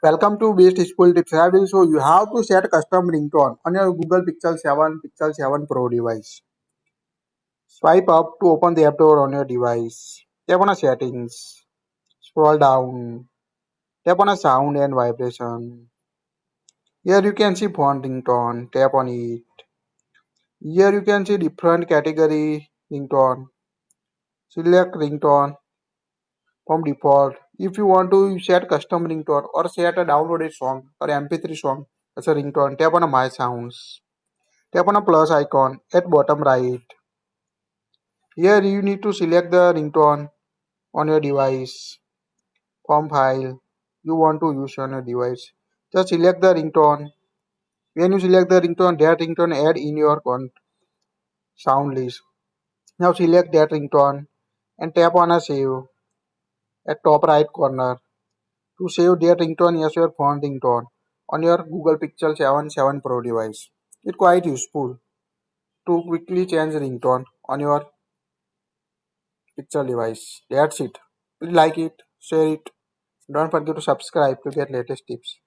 Welcome to BestusefulTips. I will show you how to set custom ringtone on your Google Pixel 7 Pro device. Swipe up to open the app door on your device. Tap on settings. Scroll down. Tap on sound and vibration. Here you can see phone ringtone. Tap on it. Here you can see different category ringtone. Select ringtone from default. If you want to set custom ringtone or set a downloaded song or MP3 song as a ringtone, tap on My Sounds. Tap on a plus icon at bottom right. Here you need to select the ringtone on your device from file you want to use on your device. Just select the ringtone. When you select the ringtone, that ringtone add in your sound list. Now select that ringtone and tap on a save at top right corner to save that ringtone as your phone ringtone on your Google Pixel 7 Pro device. It's quite useful to quickly change ringtone on your Pixel device. That's it. Please like it, share it. Don't forget to subscribe to get latest tips.